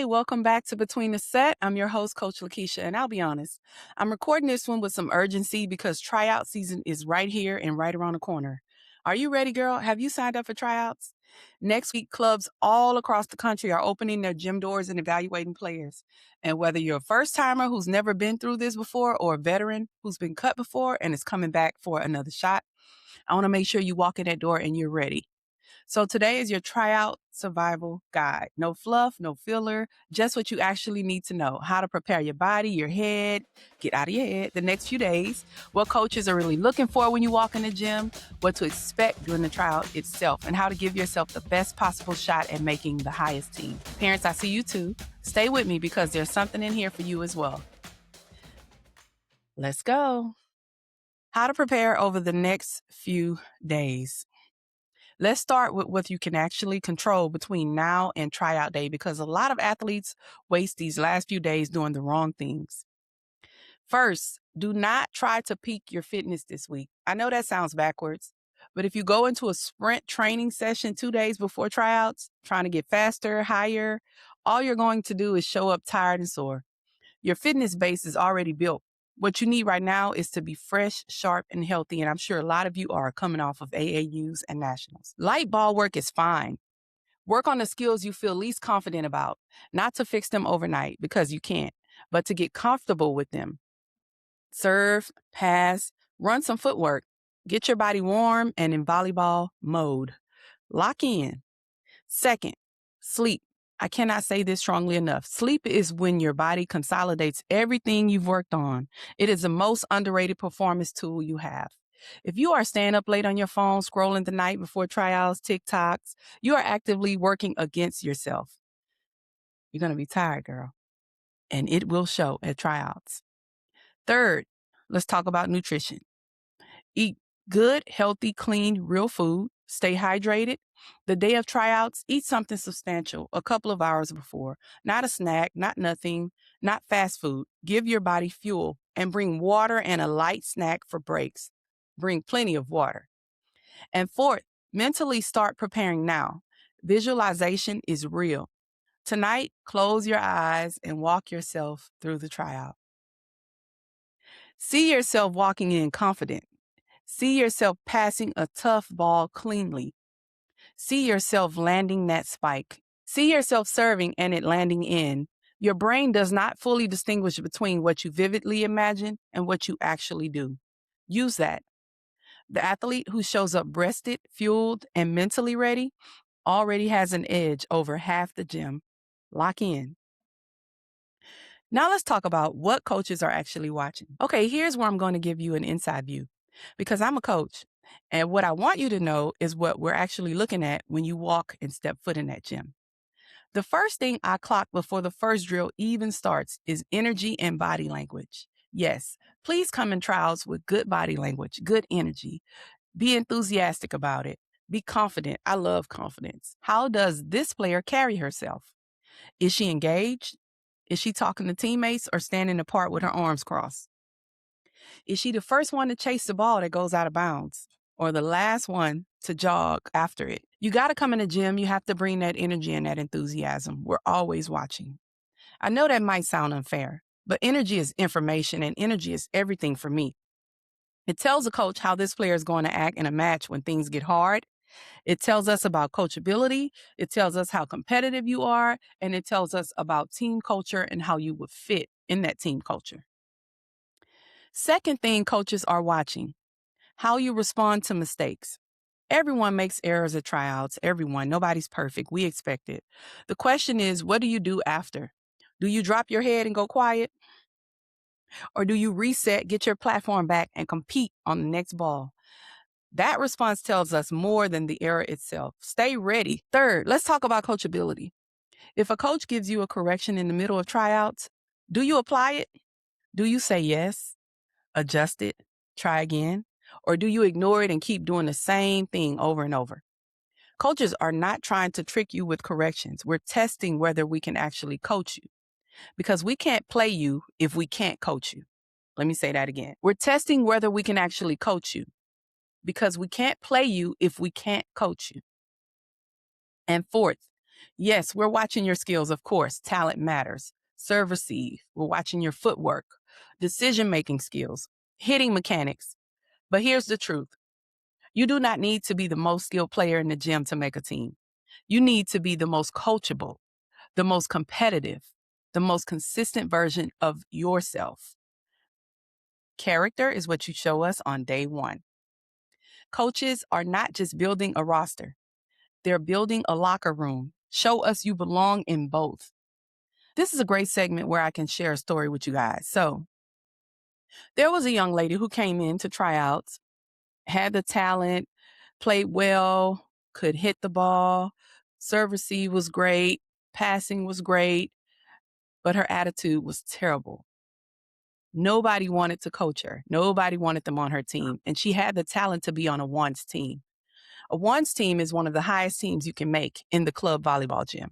welcome back to Between the Sett. I'm your host, Coach Lakeisha, and I'll be honest, I'm recording this one with some urgency because tryout season is right here and right around the corner. Are you ready, girl? Have you signed up for tryouts? Next week, clubs all across the country are opening their gym doors and evaluating players. And whether you're a first timer who's never been through this before or a veteran who's been cut before and is coming back for another shot, I want to make sure you walk in that door and you're ready. So today is your tryout survival guide. No fluff, no filler, just what you actually need to know. How to prepare your body, your head, get out of your head the next few days, what coaches are really looking for when you walk in the gym, what to expect during the tryout itself, and how to give yourself the best possible shot at making the highest team. Parents, I see you too. Stay with me because there's something in here for you as well. Let's go. How to prepare over the next few days. Let's start with what you can actually control between now and tryout day because a lot of athletes waste these last few days doing the wrong things. First, do not try to peak your fitness this week. I know that sounds backwards, but if you go into a sprint training session 2 days before tryouts, trying to get faster, higher, all you're going to do is show up tired and sore. Your fitness base is already built. What you need right now is to be fresh, sharp, and healthy. And I'm sure a lot of you are coming off of AAUs and nationals. Light ball work is fine. Work on the skills you feel least confident about, not to fix them overnight because you can't, but to get comfortable with them. Serve, pass, run some footwork. Get your body warm and in volleyball mode. Lock in. Second, sleep. I cannot say this strongly enough. Sleep is when your body consolidates everything you've worked on. It is the most underrated performance tool you have. If you are staying up late on your phone, scrolling the night before tryouts, TikToks, you are actively working against yourself. You're going to be tired, girl, and it will show at tryouts. Third, let's talk about nutrition. Eat good, healthy, clean, real food. Stay hydrated. The day of tryouts, eat something substantial a couple of hours before. Not a snack, not nothing, not fast food. Give your body fuel and bring water and a light snack for breaks. Bring plenty of water. And fourth, mentally start preparing now. Visualization is real. Tonight, close your eyes and walk yourself through the tryout. See yourself walking in confident. See yourself passing a tough ball cleanly. See yourself landing that spike. See yourself serving and it landing in. Your brain does not fully distinguish between what you vividly imagine and what you actually do. Use that. The athlete who shows up rested, fueled, and mentally ready already has an edge over half the gym. Lock in. Now let's talk about what coaches are actually watching. Okay, here's where I'm going to give you an inside view because I'm a coach. And what I want you to know is what we're actually looking at when you walk and step foot in that gym. The first thing I clock before the first drill even starts is energy and body language. Yes, please come in trials with good body language, good energy. Be enthusiastic about it. Be confident. I love confidence. How does this player carry herself? Is she engaged? Is she talking to teammates or standing apart with her arms crossed? Is she the first one to chase the ball that goes out of bounds or the last one to jog after it? You got to come in the gym. You have to bring that energy and that enthusiasm. We're always watching. I know that might sound unfair, but energy is information and energy is everything for me. It tells a coach how this player is going to act in a match when things get hard. It tells us about coachability. It tells us how competitive you are. And it tells us about team culture and how you would fit in that team culture. Second thing coaches are watching, how you respond to mistakes. Everyone makes errors at tryouts. Everyone. Nobody's perfect. We expect it. The question is, what do you do after? Do you drop your head and go quiet? Or do you reset, get your platform back, and compete on the next ball? That response tells us more than the error itself. Stay ready. Third, let's talk about coachability. If a coach gives you a correction in the middle of tryouts, do you apply it? Do you say yes, adjust it, try again? Or do you ignore it and keep doing the same thing over and over? Coaches are not trying to trick you with corrections. We're testing whether we can actually coach you because we can't play you if we can't coach you. Let me say that again. We're testing whether we can actually coach you because we can't play you if we can't coach you. And fourth, Yes, we're watching your skills, of course. Talent matters. Serve, receive. We're watching your footwork, decision making skills, hitting mechanics. But here's the truth: you do not need to be the most skilled player in the gym to make a team. You need to be the most coachable, the most competitive, the most consistent version of yourself. Character is what you show us on day one. Coaches are not just building a roster, they're building a locker room. Show us you belong in both. This is a great segment where I can share a story with you guys. So, there was a young lady who came in to tryouts, had the talent, played well, could hit the ball, serve receive was great, passing was great, but her attitude was terrible. Nobody wanted to coach her. Nobody wanted them on her team. And she had the talent to be on a ones team. A ones team is one of the highest teams you can make in the club volleyball gym,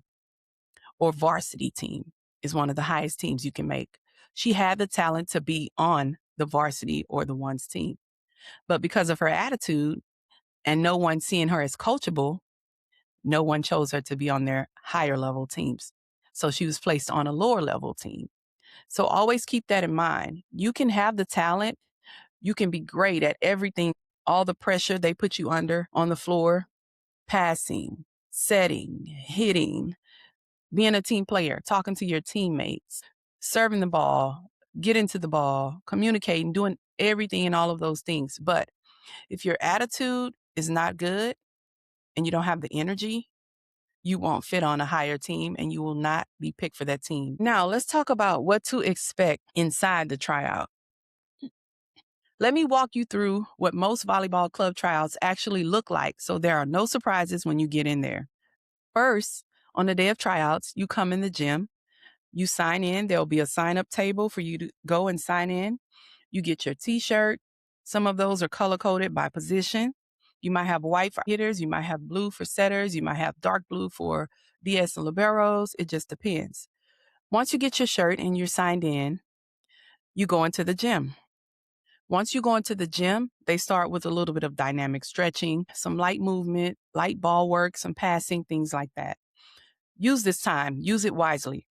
or varsity team is one of the highest teams you can make. She had the talent to be on the varsity or the ones team. But because of her attitude and no one seeing her as coachable, no one chose her to be on their higher level teams. So she was placed on a lower level team. So always keep that in mind. You can have the talent. You can be great at everything, all the pressure they put you under on the floor, passing, setting, hitting, being a team player, talking to your teammates, serving the ball, getting to the ball, communicating, doing everything and all of those things. But if your attitude is not good and you don't have the energy, you won't fit on a higher team and you will not be picked for that team. Now, let's talk about what to expect inside the tryout. Let me walk you through what most volleyball club tryouts actually look like so there are no surprises when you get in there. First, on the day of tryouts, you come in the gym, you sign in. There'll be a sign up table for you to go and sign in. You get your t-shirt. Some of those are color coded by position. You might have white for hitters. You might have blue for setters. You might have dark blue for DS and liberos. It just depends. Once you get your shirt and you're signed in, you go into the gym. Once you go into the gym, they start with a little bit of dynamic stretching, some light movement, light ball work, some passing, things like that. Use this time. Use it wisely.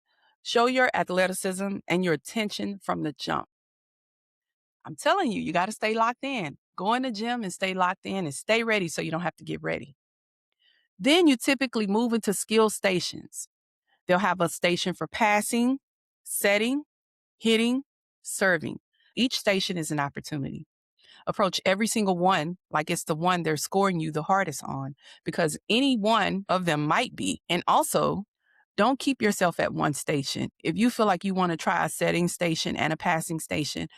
Show your athleticism and your attention from the jump. I'm telling you, you got to stay locked in. Go in the gym and stay locked in and stay ready so you don't have to get ready. Then you typically move into skill stations. They'll have a station for passing, setting, hitting, serving. Each station is an opportunity. Approach every single one like it's the one they're scoring you the hardest on, because any one of them might be. And also, don't keep yourself at one station. If you feel like you want to try a setting station and a passing station,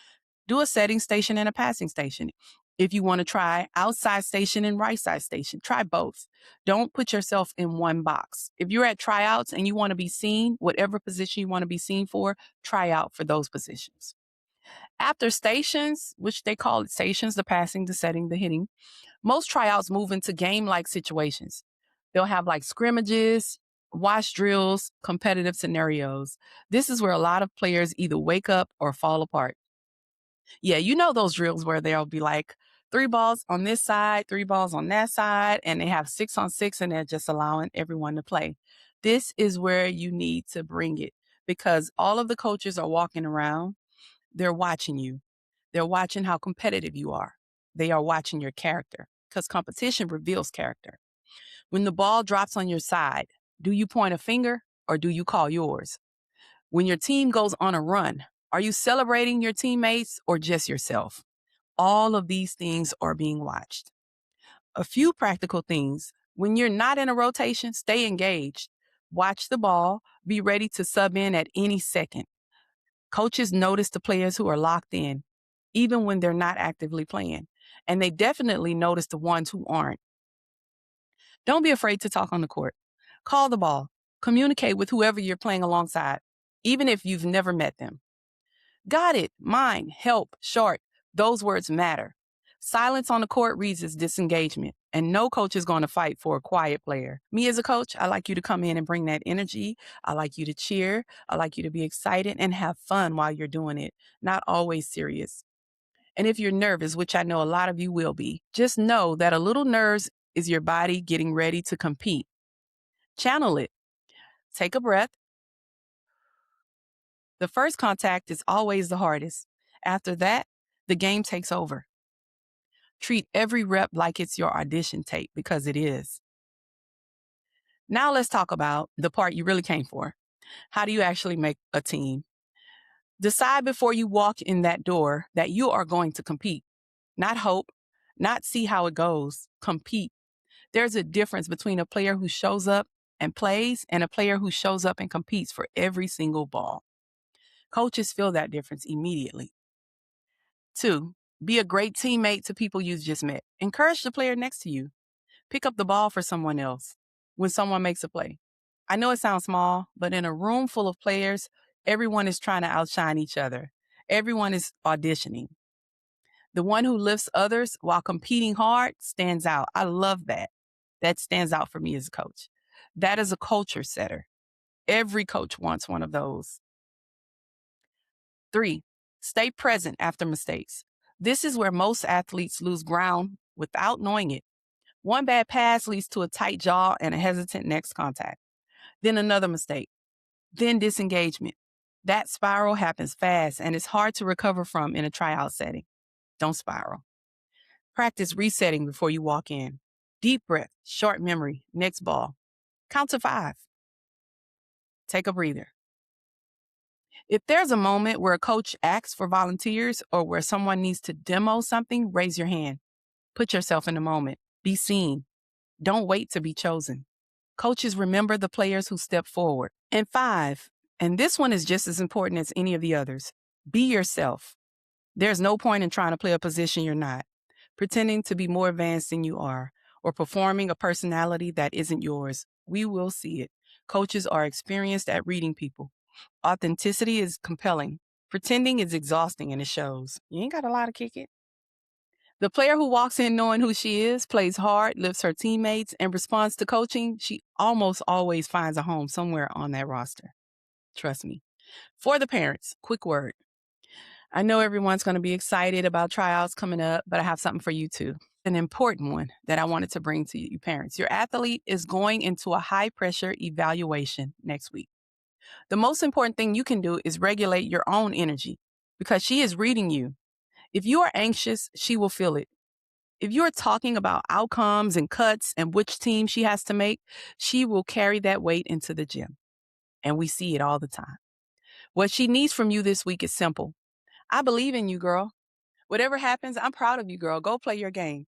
do a setting station and a passing station. If you want to try outside station and right side station, try both. Don't put yourself in one box. If you're at tryouts and you want to be seen, whatever position you want to be seen for, try out for those positions. After stations, which they call it stations, the passing, the setting, the hitting, most tryouts move into game-like situations. They'll have like scrimmages, wash drills, competitive scenarios. This is where a lot of players either wake up or fall apart. Yeah, you know those drills where there'll be like 3 balls on this side, 3 balls on that side, and they have 6-on-6 and they're just allowing everyone to play. This is where you need to bring it, because all of the coaches are walking around. They're watching you. They're watching how competitive you are. They are watching your character, because competition reveals character. When the ball drops on your side, do you point a finger or do you call yours? When your team goes on a run, are you celebrating your teammates or just yourself? All of these things are being watched. A few practical things. When you're not in a rotation, stay engaged. Watch the ball. Be ready to sub in at any second. Coaches notice the players who are locked in, even when they're not actively playing. And they definitely notice the ones who aren't. Don't be afraid to talk on the court. Call the ball. Communicate with whoever you're playing alongside, even if you've never met them. Got it, mine, help, short. Those words matter. Silence on the court reads as disengagement, and no coach is going to fight for a quiet player. Me as a coach, I like you to come in and bring that energy. I like you to cheer. I like you to be excited and have fun while you're doing it, not always serious. And if you're nervous, which I know a lot of you will be, just know that a little nerves is your body getting ready to compete. Channel it. Take a breath. The first contact is always the hardest. After that, the game takes over. Treat every rep like it's your audition tape because it is. Now let's talk about the part you really came for. How do you actually make a team? Decide before you walk in that door that you are going to compete. Not hope, not see how it goes. Compete. There's a difference between a player who shows up and plays and a player who shows up and competes for every single ball. Coaches feel that difference immediately. 2, be a great teammate to people you just met. Encourage the player next to you. Pick up the ball for someone else when someone makes a play. I know it sounds small, but in a room full of players, everyone is trying to outshine each other. Everyone is auditioning. The one who lifts others while competing hard stands out. I love that. That stands out for me as a coach. That is a culture setter. Every coach wants one of those. 3, stay present after mistakes. This is where most athletes lose ground without knowing it. One bad pass leads to a tight jaw and a hesitant next contact. Then another mistake. Then disengagement. That spiral happens fast and it's hard to recover from in a tryout setting. Don't spiral. Practice resetting before you walk in. Deep breath, short memory, next ball. Count to 5. Take a breather. If there's a moment where a coach asks for volunteers or where someone needs to demo something, raise your hand. Put yourself in the moment. Be seen. Don't wait to be chosen. Coaches remember the players who step forward. And 5, and this one is just as important as any of the others, be yourself. There's no point in trying to play a position you're not, pretending to be more advanced than you are, or performing a personality that isn't yours. We will see it. Coaches are experienced at reading people. Authenticity is compelling. Pretending is exhausting and it shows. You ain't got a lot to kick it. The player who walks in knowing who she is, plays hard, lifts her teammates, and responds to coaching, she almost always finds a home somewhere on that roster. Trust me. For the parents, quick word. I know everyone's going to be excited about tryouts coming up, but I have something for you too. An important one that I wanted to bring to you parents. Your athlete is going into a high-pressure evaluation next week. The most important thing you can do is regulate your own energy because she is reading you. If you are anxious, she will feel it. If you're talking about outcomes and cuts and which team she has to make, she will carry that weight into the gym. And we see it all the time. What she needs from you this week is simple. I believe in you, girl. Whatever happens, I'm proud of you, girl. Go play your game.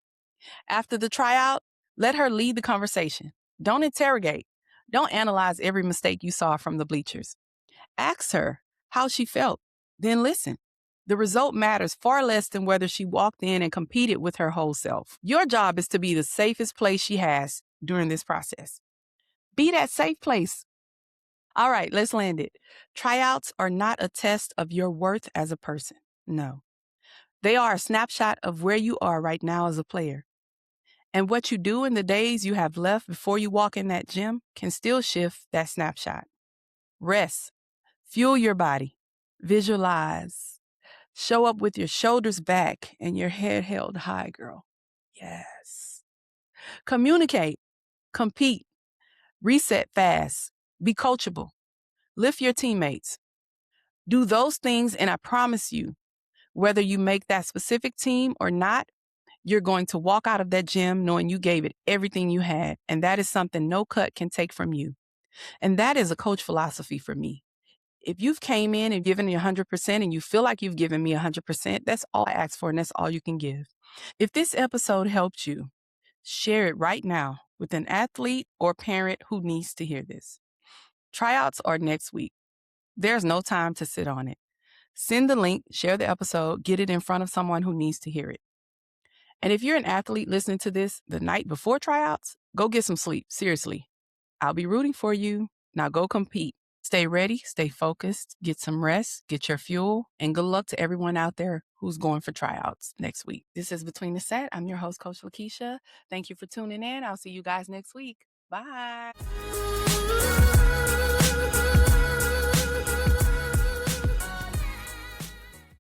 After the tryout, let her lead the conversation. Don't interrogate. Don't analyze every mistake you saw from the bleachers. Ask her how she felt, then listen. The result matters far less than whether she walked in and competed with her whole self. Your job is to be the safest place she has during this process. Be that safe place. All right, let's land it. Tryouts are not a test of your worth as a person. No. They are a snapshot of where you are right now as a player. And what you do in the days you have left before you walk in that gym can still shift that snapshot. Rest. Fuel your body. Visualize. Show up with your shoulders back and your head held high, girl. Yes. Communicate. Compete. Reset fast. Be coachable. Lift your teammates. Do those things, and I promise you, whether you make that specific team or not, you're going to walk out of that gym knowing you gave it everything you had, and that is something no cut can take from you. And that is a coach philosophy for me. If you've came in and given me 100% and you feel like you've given me 100%, that's all I ask for and that's all you can give. If this episode helped you, share it right now with an athlete or parent who needs to hear this. Tryouts are next week. There's no time to sit on it. Send the link, share the episode, get it in front of someone who needs to hear it. And if you're an athlete listening to this the night before tryouts, go get some sleep. Seriously. I'll be rooting for you. Now go compete. Stay ready, stay focused, get some rest, get your fuel, and good luck to everyone out there who's going for tryouts next week. This is Between the Sett. I'm your host, Coach Lakeisha. Thank you for tuning in. I'll see you guys next week. Bye.